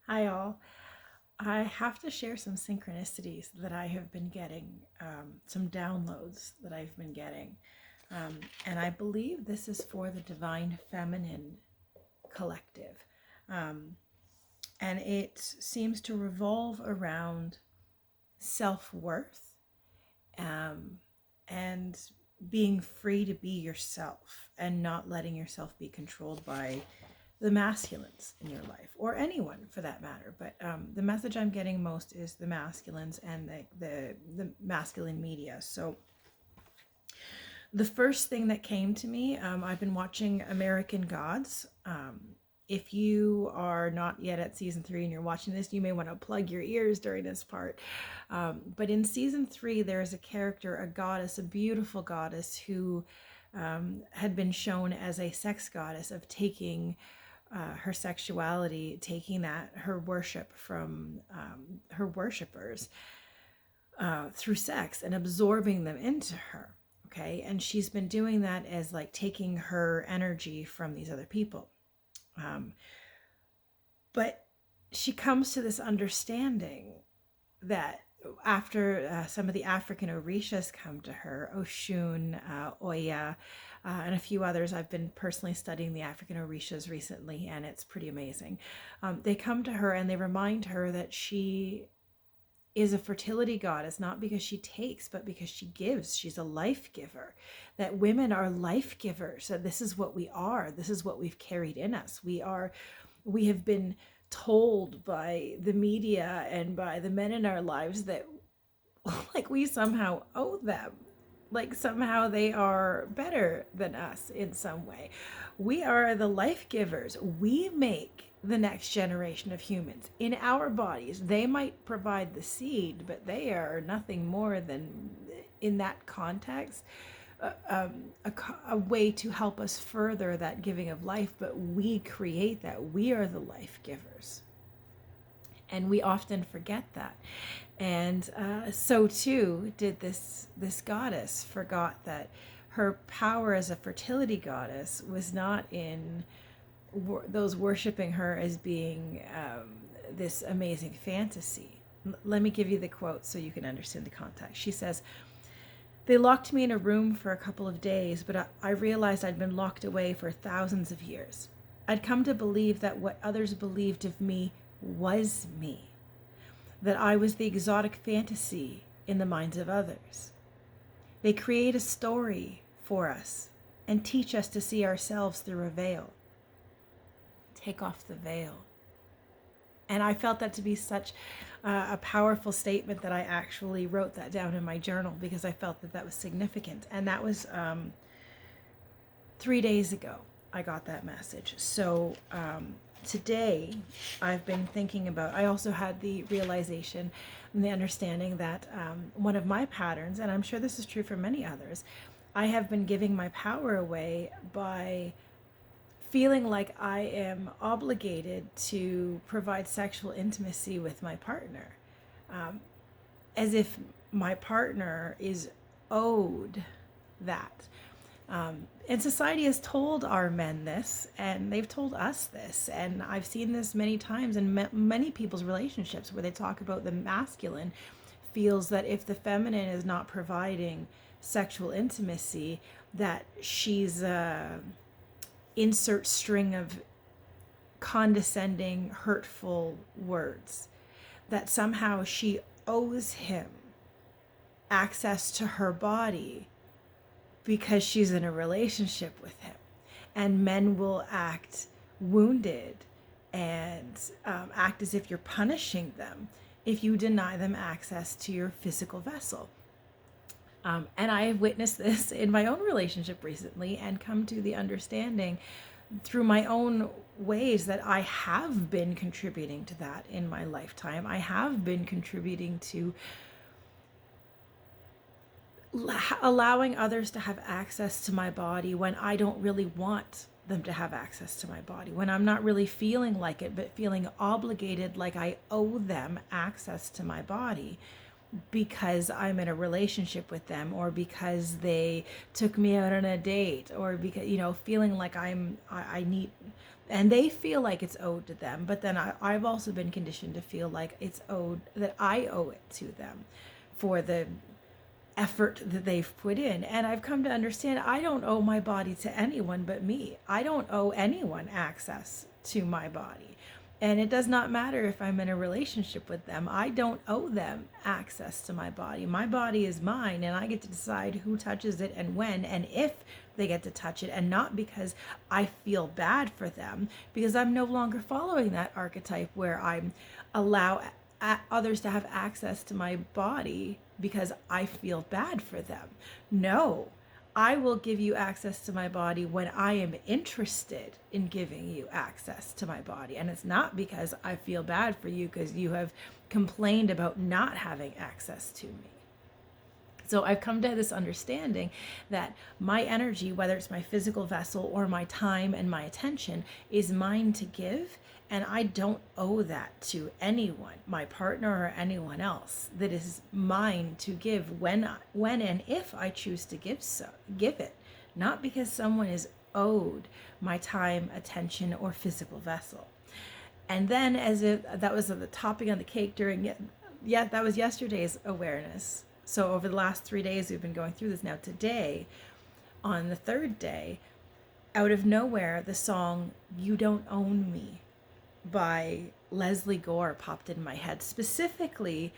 Hi, all. I have to share some synchronicities that I have been getting, some downloads that I've been getting. And I believe this is for the Divine Feminine Collective. Um, and it seems to revolve around self worth, um, and being free to be yourself and not letting yourself be controlled by the masculines in your life, or anyone for that matter. But the message I'm getting most is the masculines and the masculine media. So the first thing that came to me, I've been watching American Gods. If you are not yet at season 3 and you're watching this, you may want to plug your ears during this part. But in season 3, there is a character, a goddess, a beautiful goddess who had been shown as a sex goddess of taking her sexuality, taking that her worship from her worshippers through sex and absorbing them into her. Okay, and she's been doing that as like taking her energy from these other people. Um, but she comes to this understanding that after some of the African Orishas come to her, Oshun, Oya, and a few others. I've been personally studying the African Orishas recently, and it's pretty amazing. They come to her and they remind her that she is a fertility goddess, not because she takes, but because she gives. She's a life giver, that women are life givers. So this is what we are. This is what we've carried in us. We have been told by the media and by the men in our lives that like we somehow owe them, like somehow they are better than us in some way. We are the life givers. We make the next generation of humans in our bodies. They might provide the seed, but they are nothing more than, in that context, a way to help us further that giving of life. But we create that. We are the life givers, and we often forget that. And so too did this goddess forgot that her power as a fertility goddess was not in those worshiping her as being this amazing fantasy. Let me give you the quote so you can understand the context. She says, "They locked me in a room for a couple of days, but I realized I'd been locked away for thousands of years. I'd come to believe that what others believed of me was me, that I was the exotic fantasy in the minds of others. They create a story for us and teach us to see ourselves through a veil. Take off the veil." And I felt that to be such a powerful statement that I actually wrote that down in my journal because I felt that that was significant. And that was 3 days ago I got that message. So today I've been thinking about, I also had the realization and the understanding that one of my patterns, and I'm sure this is true for many others, I have been giving my power away by feeling like I am obligated to provide sexual intimacy with my partner, as if my partner is owed that. And society has told our men this, and they've told us this, and I've seen this many times in many people's relationships where they talk about the masculine feels that if the feminine is not providing sexual intimacy, that she's insert string of condescending, hurtful words, that somehow she owes him access to her body because she's in a relationship with him. And men will act wounded and act as if you're punishing them if you deny them access to your physical vessel. And I have witnessed this in my own relationship recently and come to the understanding through my own ways that I have been contributing to that in my lifetime. I have been contributing to allowing others to have access to my body when I don't really want them to have access to my body, when I'm not really feeling like it, but feeling obligated, like I owe them access to my body because I'm in a relationship with them, or because they took me out on a date, or because, feeling like I need And they feel like it's owed to them, but then I've also been conditioned to feel like it's owed, that I owe it to them for the effort that they've put in. And I've come to understand I don't owe my body to anyone but me. I don't owe anyone access to my body. And it does not matter if I'm in a relationship with them. I don't owe them access to my body. My body is mine, and I get to decide who touches it and when and if they get to touch it. And not because I feel bad for them, because I'm no longer following that archetype where I allow others to have access to my body because I feel bad for them. No, I will give you access to my body when I am interested in giving you access to my body. And it's not because I feel bad for you because you have complained about not having access to me. So I've come to this understanding that my energy, whether it's my physical vessel or my time and my attention, is mine to give. And I don't owe that to anyone, my partner or anyone else. That is mine to give when and if I choose to give it, not because someone is owed my time, attention, or physical vessel. And then, as if that was the topping on the cake that was yesterday's awareness. So over the last 3 days, we've been going through this. Now today, on the third day, out of nowhere, the song "You Don't Own Me" by Leslie Gore popped in my head, specifically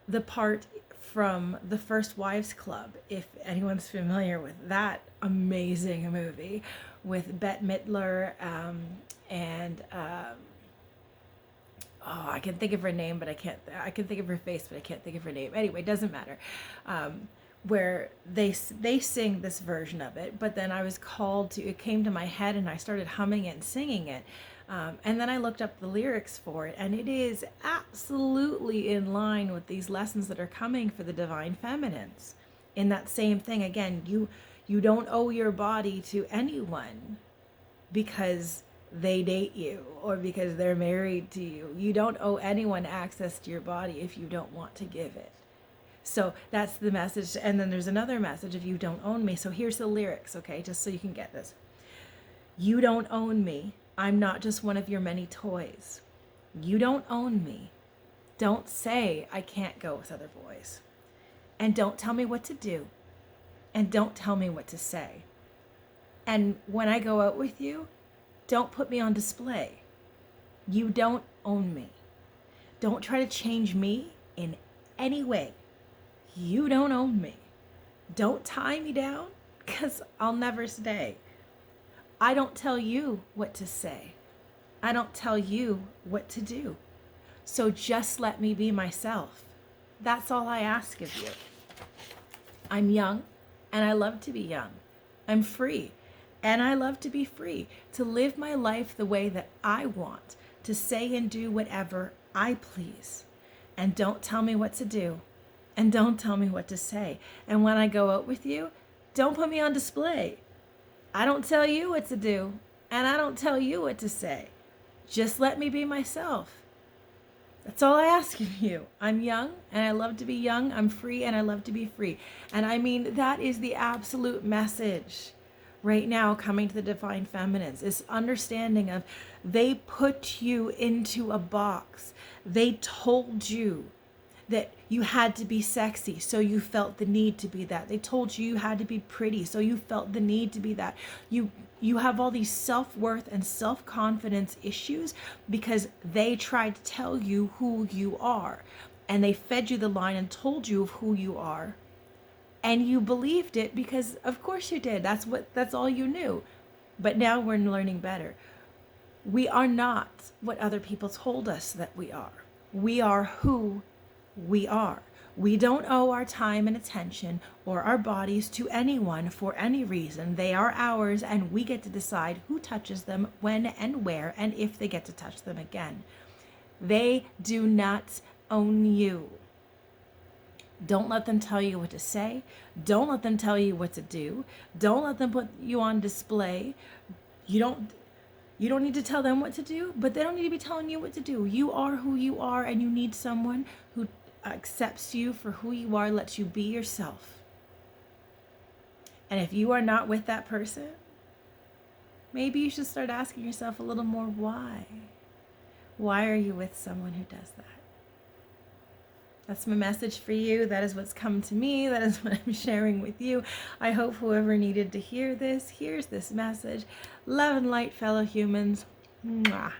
the part from The First Wives Club, if anyone's familiar with that amazing movie with Bette Midler and I can think of her name, but I can think of her face, but I can't think of her name. Anyway, it doesn't matter. Where they sing this version of it, but then I was called to, it came to my head and I started humming it and singing it. And then I looked up the lyrics for it, and it is absolutely in line with these lessons that are coming for the divine feminines. In that same thing, again, you don't owe your body to anyone because they date you or because they're married to you. You don't owe anyone access to your body if you don't want to give it. So that's the message. And then there's another message of "you don't own me." So here's the lyrics, okay, just so you can get this. You don't own me. I'm not just one of your many toys. You don't own me. Don't say I can't go with other boys. And don't tell me what to do. And don't tell me what to say. And when I go out with you, don't put me on display. You don't own me. Don't try to change me in any way. You don't own me. Don't tie me down, because I'll never stay. I don't tell you what to say. I don't tell you what to do. So just let me be myself. That's all I ask of you. I'm young, and I love to be young. I'm free, and I love to be free, to live my life the way that I want, to say and do whatever I please. And don't tell me what to do, and don't tell me what to say. And when I go out with you, don't put me on display. I don't tell you what to do, and I don't tell you what to say. Just let me be myself. That's all I ask of you. I'm young, and I love to be young. I'm free, and I love to be free. And I mean, that is the absolute message right now coming to the divine feminines, is understanding of, they put you into a box. They told you that you had to be sexy, so you felt the need to be that. They told you you had to be pretty, so you felt the need to be that. You have all these self-worth and self-confidence issues because they tried to tell you who you are. And they fed you the line and told you of who you are. And you believed it because of course you did. That's all you knew. But now we're learning better. We are not what other people told us that we are. We are who we are. We don't owe our time and attention or our bodies to anyone for any reason. They are ours, and we get to decide who touches them, when and where, and if they get to touch them again. They do not own you. Don't let them tell you what to say. Don't let them tell you what to do. Don't let them put you on display. You don't need to tell them what to do, but they don't need to be telling you what to do. You are who you are, and you need someone who accepts you for who you are, lets you be yourself. And if you are not with that person, maybe you should start asking yourself a little more why. Why are you with someone who does that? That's my message for you. That is what's come to me. That is what I'm sharing with you. I hope whoever needed to hear this hears this message. Love and light, fellow humans. Mwah.